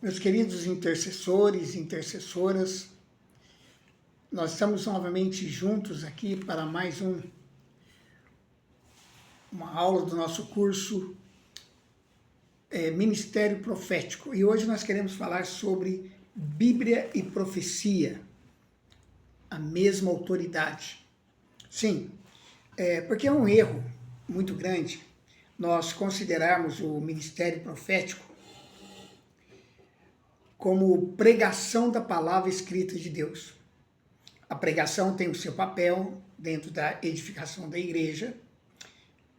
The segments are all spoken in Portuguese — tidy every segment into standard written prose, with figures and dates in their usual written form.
Meus queridos intercessores e intercessoras, nós estamos novamente juntos aqui para mais uma aula do nosso curso Ministério Profético. E hoje nós queremos falar sobre Bíblia e profecia, a mesma autoridade. Sim, porque é um erro muito grande nós considerarmos o Ministério Profético como pregação da palavra escrita de Deus. A pregação tem o seu papel dentro da edificação da igreja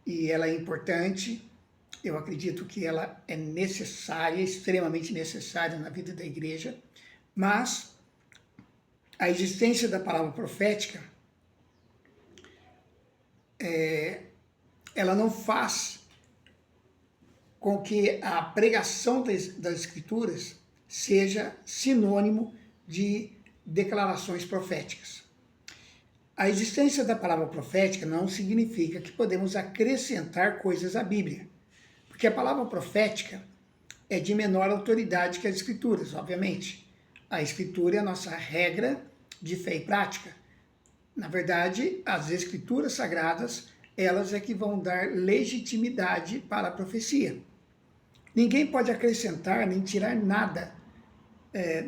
e ela é importante. Eu acredito que ela é necessária, extremamente necessária na vida da igreja, mas a existência da palavra profética, ela não faz com que a pregação das Escrituras seja sinônimo de declarações proféticas. A existência da palavra profética não significa que podemos acrescentar coisas à Bíblia, porque a palavra profética é de menor autoridade que as Escrituras, obviamente. A Escritura é a nossa regra de fé e prática. Na verdade, as Escrituras sagradas, elas é que vão dar legitimidade para a profecia. Ninguém pode acrescentar nem tirar nada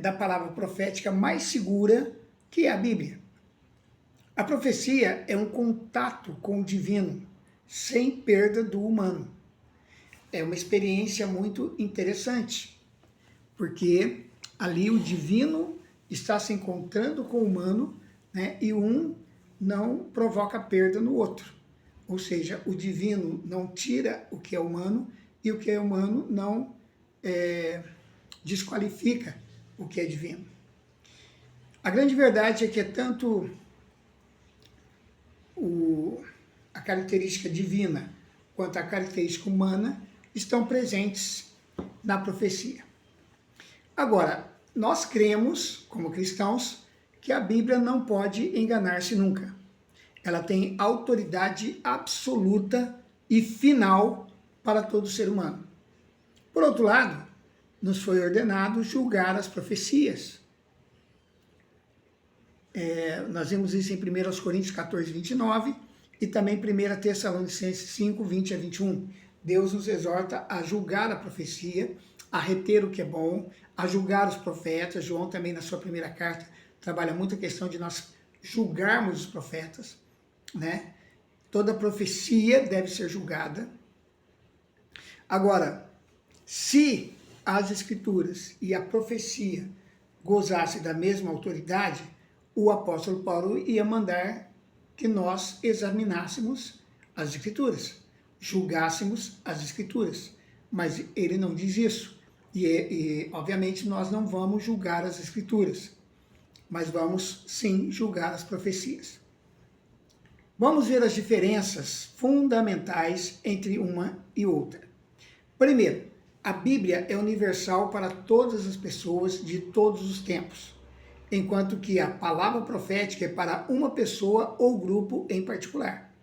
da palavra profética mais segura, que é a Bíblia. A profecia é um contato com o divino, sem perda do humano. É uma experiência muito interessante, porque ali o divino está se encontrando com o humano, né, e um não provoca perda no outro. Ou seja, o divino não tira o que é humano e o que é humano não desqualifica o que é divino. A grande verdade é que tanto a característica divina quanto a característica humana estão presentes na profecia. Agora, nós cremos, como cristãos, que a Bíblia não pode enganar-se nunca. Ela tem autoridade absoluta e final para todo ser humano. Por outro lado, nos foi ordenado julgar as profecias. Nós vemos isso em 1 Coríntios 14, 29 e também 1 Tessalonicenses 5, 20 a 21. Deus nos exorta a julgar a profecia, a reter o que é bom, a julgar os profetas. João também na sua primeira carta trabalha muito a questão de nós julgarmos os profetas, né? Toda profecia deve ser julgada. Agora, se as Escrituras e a profecia gozassem da mesma autoridade, o apóstolo Paulo ia mandar que nós examinássemos as Escrituras, julgássemos as Escrituras, mas ele não diz isso. E obviamente nós não vamos julgar as Escrituras, mas vamos sim julgar as profecias. Vamos ver as diferenças fundamentais entre uma e outra. Primeiro, a Bíblia é universal para todas as pessoas de todos os tempos, enquanto que a palavra profética é para uma pessoa ou grupo em particular.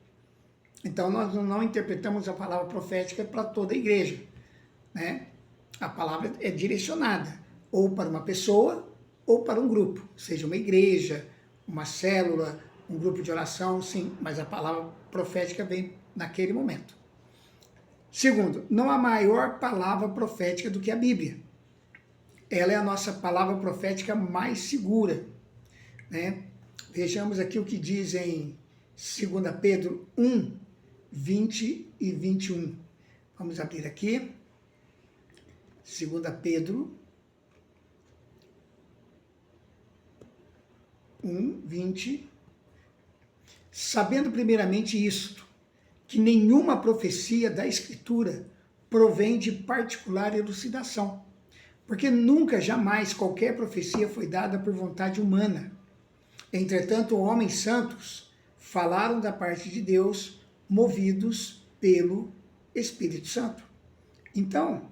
Então, nós não interpretamos a palavra profética para toda a igreja, né? A palavra é direcionada ou para uma pessoa ou para um grupo, seja uma igreja, uma célula, um grupo de oração, sim, mas a palavra profética vem naquele momento. Segundo, não há maior palavra profética do que a Bíblia. Ela é a nossa palavra profética mais segura, né? Vejamos aqui o que diz em 2 Pedro 1, 20 e 21. Vamos abrir aqui. 2 Pedro 1, 20. Sabendo primeiramente isto, que nenhuma profecia da Escritura provém de particular elucidação, porque nunca, jamais, qualquer profecia foi dada por vontade humana. Entretanto, homens santos falaram da parte de Deus, movidos pelo Espírito Santo. Então,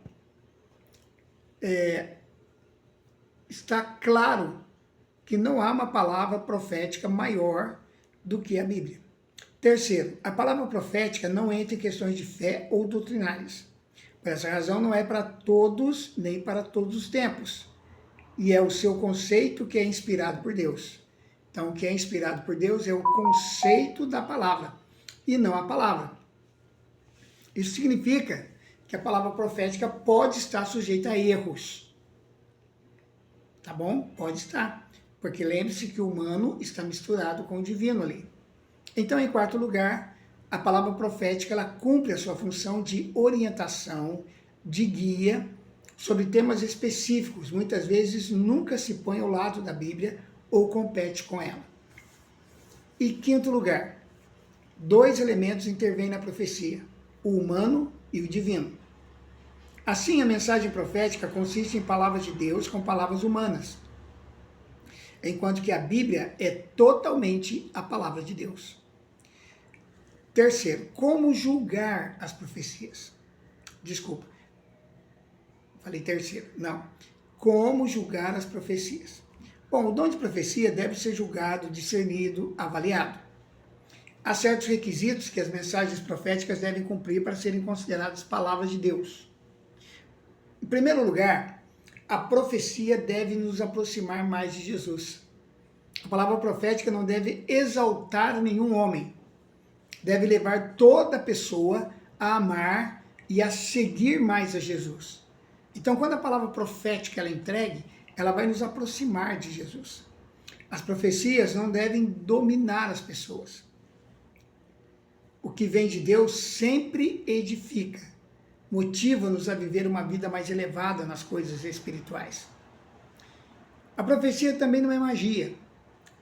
está claro que não há uma palavra profética maior do que a Bíblia. Terceiro, a palavra profética não entra em questões de fé ou doutrinárias. Por essa razão, não é para todos, nem para todos os tempos. E é o seu conceito que é inspirado por Deus. Então, o que é inspirado por Deus é o conceito da palavra, e não a palavra. Isso significa que a palavra profética pode estar sujeita a erros. Tá bom? Pode estar. Porque lembre-se que o humano está misturado com o divino ali. Então, em quarto lugar, a palavra profética ela cumpre a sua função de orientação, de guia sobre temas específicos. Muitas vezes nunca se põe ao lado da Bíblia ou compete com ela. E quinto lugar, dois elementos intervêm na profecia, o humano e o divino. Assim, a mensagem profética consiste em palavras de Deus com palavras humanas, enquanto que a Bíblia é totalmente a palavra de Deus. Terceiro, como julgar as profecias? Desculpa, falei terceiro, não. Como julgar as profecias? Bom, o dom de profecia deve ser julgado, discernido, avaliado. Há certos requisitos que as mensagens proféticas devem cumprir para serem consideradas palavras de Deus. Em primeiro lugar, a profecia deve nos aproximar mais de Jesus. A palavra profética não deve exaltar nenhum homem. Deve levar toda pessoa a amar e a seguir mais a Jesus. Então, quando a palavra profética ela é entregue, ela vai nos aproximar de Jesus. As profecias não devem dominar as pessoas. O que vem de Deus sempre edifica, motiva-nos a viver uma vida mais elevada nas coisas espirituais. A profecia também não é magia.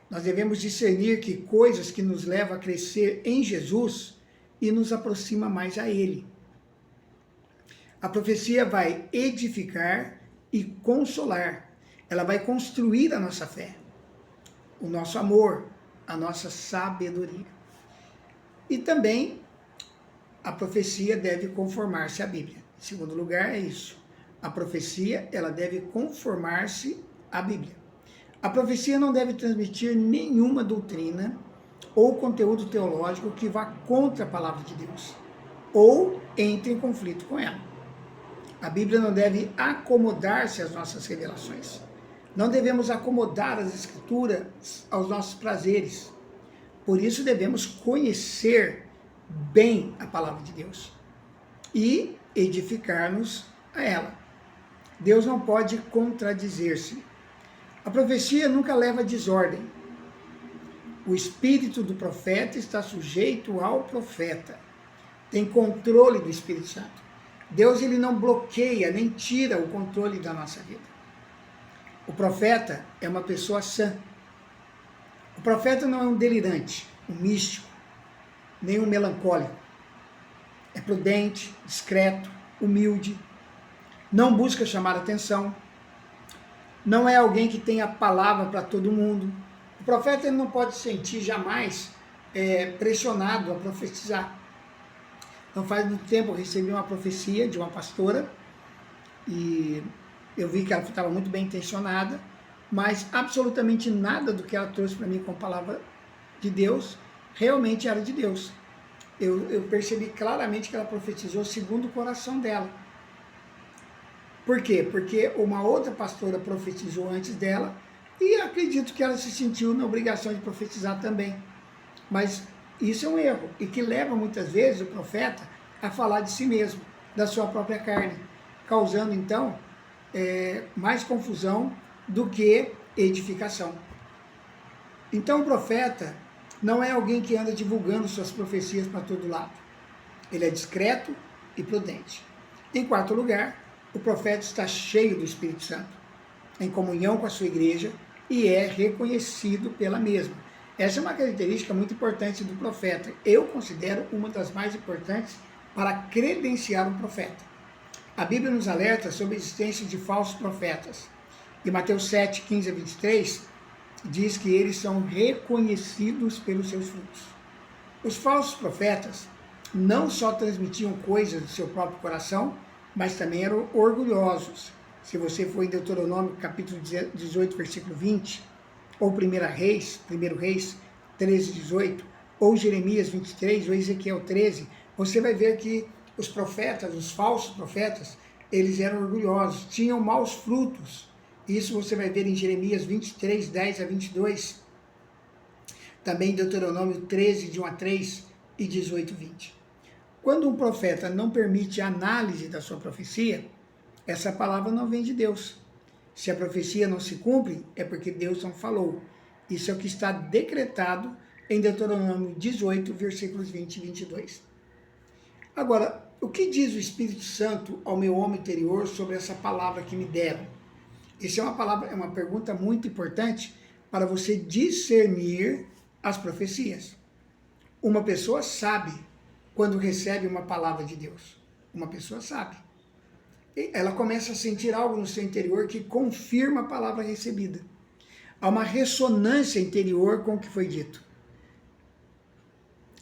Nós devemos discernir que coisas que nos levam a crescer em Jesus e nos aproxima mais a Ele. A profecia vai edificar e consolar. Ela vai construir a nossa fé, o nosso amor, a nossa sabedoria. E também a profecia deve conformar-se à Bíblia. Em segundo lugar, é isso. A profecia ela deve conformar-se à Bíblia. A profecia não deve transmitir nenhuma doutrina ou conteúdo teológico que vá contra a palavra de Deus ou entre em conflito com ela. A Bíblia não deve acomodar-se às nossas revelações. Não devemos acomodar as Escrituras aos nossos prazeres. Por isso devemos conhecer bem a palavra de Deus e edificar-nos a ela. Deus não pode contradizer-se. A profecia nunca leva a desordem. O espírito do profeta está sujeito ao profeta. Tem controle do Espírito Santo. Deus ele não bloqueia, nem tira o controle da nossa vida. O profeta é uma pessoa sã. O profeta não é um delirante, um místico, nem um melancólico. É prudente, discreto, humilde, não busca chamar atenção, não é alguém que tem a palavra para todo mundo. O profeta ele não pode se sentir jamais pressionado a profetizar. Não faz muito tempo eu recebi uma profecia de uma pastora e eu vi que ela estava muito bem intencionada, mas absolutamente nada do que ela trouxe para mim com a palavra de Deus realmente era de Deus. Eu percebi claramente que ela profetizou segundo o coração dela. Por quê? Porque uma outra pastora profetizou antes dela e acredito que ela se sentiu na obrigação de profetizar também. Mas isso é um erro e que leva muitas vezes o profeta a falar de si mesmo, da sua própria carne, causando então mais confusão do que edificação. Então o profeta não é alguém que anda divulgando suas profecias para todo lado. Ele é discreto e prudente. Em quarto lugar, o profeta está cheio do Espírito Santo, em comunhão com a sua igreja e é reconhecido pela mesma. Essa é uma característica muito importante do profeta. Eu considero uma das mais importantes para credenciar um profeta. A Bíblia nos alerta sobre a existência de falsos profetas. E Mateus 7, 15 a 23 diz que eles são reconhecidos pelos seus frutos. Os falsos profetas não só transmitiam coisas do seu próprio coração, mas também eram orgulhosos. Se você for em Deuteronômio capítulo 18, versículo 20, ou 1 Reis 13, 18, ou Jeremias 23, ou Ezequiel 13, você vai ver que os profetas, os falsos profetas, eles eram orgulhosos, tinham maus frutos. Isso você vai ver em Jeremias 23, 10 a 22. Também em Deuteronômio 13, de 1 a 3 e 18, 20. Quando um profeta não permite a análise da sua profecia, essa palavra não vem de Deus. Se a profecia não se cumpre, é porque Deus não falou. Isso é o que está decretado em Deuteronômio 18, versículos 20 e 22. Agora, o que diz o Espírito Santo ao meu homem interior sobre essa palavra que me deram? Essa é uma pergunta muito importante para você discernir as profecias. Uma pessoa sabe quando recebe uma palavra de Deus. Uma pessoa sabe. Ela começa a sentir algo no seu interior que confirma a palavra recebida. Há uma ressonância interior com o que foi dito.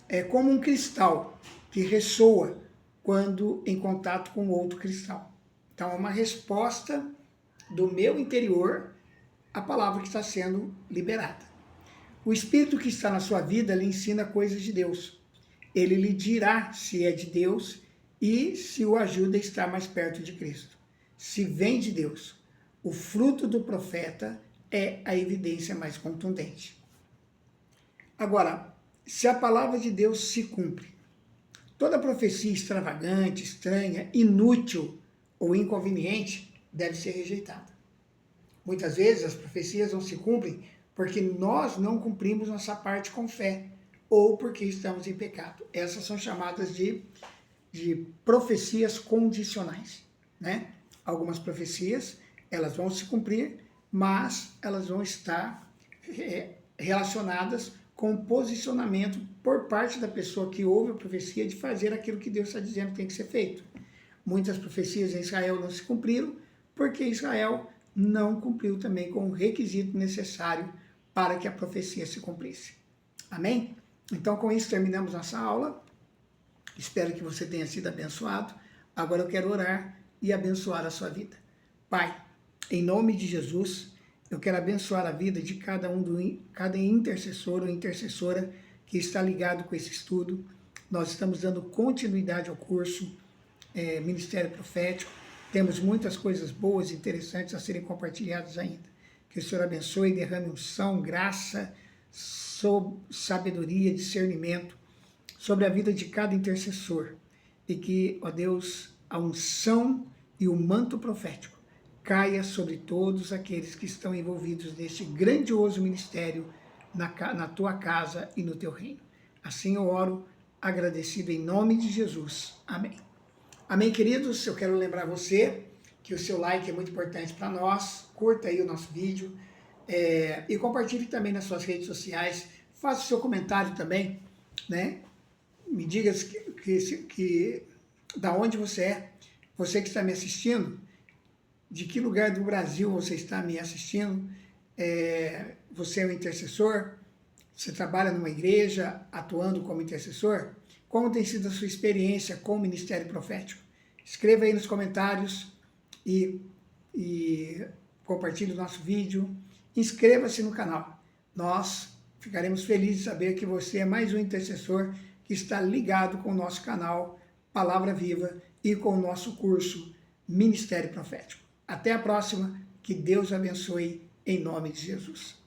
É como um cristal que ressoa quando em contato com outro cristal. Então, é uma resposta do meu interior à palavra que está sendo liberada. O Espírito que está na sua vida lhe ensina coisas de Deus. Ele lhe dirá se é de Deus e se o ajuda a estar mais perto de Cristo. Se vem de Deus, o fruto do profeta é a evidência mais contundente. Agora, se a palavra de Deus se cumpre, toda profecia extravagante, estranha, inútil ou inconveniente deve ser rejeitada. Muitas vezes as profecias não se cumprem porque nós não cumprimos nossa parte com fé ou porque estamos em pecado. Essas são chamadas de profecias condicionais, né? Algumas profecias, elas vão se cumprir, mas elas vão estar relacionadas com o posicionamento por parte da pessoa que ouve a profecia de fazer aquilo que Deus está dizendo que tem que ser feito. Muitas profecias em Israel não se cumpriram porque Israel não cumpriu também com o requisito necessário para que a profecia se cumprisse. Amém? Então, com isso, terminamos nossa aula. Espero que você tenha sido abençoado. Agora eu quero orar e abençoar a sua vida. Pai, em nome de Jesus, eu quero abençoar a vida de cada intercessor ou intercessora que está ligado com esse estudo. Nós estamos dando continuidade ao curso Ministério Profético. Temos muitas coisas boas e interessantes a serem compartilhadas ainda. Que o Senhor abençoe e derrame unção, graça, sabedoria, discernimento sobre a vida de cada intercessor. E que, ó Deus, a unção e o manto profético caia sobre todos aqueles que estão envolvidos neste grandioso ministério na tua casa e no teu reino. Assim eu oro, agradecido em nome de Jesus. Amém. Amém, queridos? Eu quero lembrar você que o seu like é muito importante para nós. Curta aí o nosso vídeo e compartilhe também nas suas redes sociais. Faça o seu comentário também, né? Me diga da onde você é. Você que está me assistindo, de que lugar do Brasil você está me assistindo? Você é um intercessor? Você trabalha numa igreja atuando como intercessor? Como tem sido a sua experiência com o Ministério Profético? Escreva aí nos comentários e compartilhe o nosso vídeo. Inscreva-se no canal. Nós ficaremos felizes de saber que você é mais um intercessor que está ligado com o nosso canal Palavra Viva e com o nosso curso Ministério Profético. Até a próxima. Que Deus abençoe em nome de Jesus.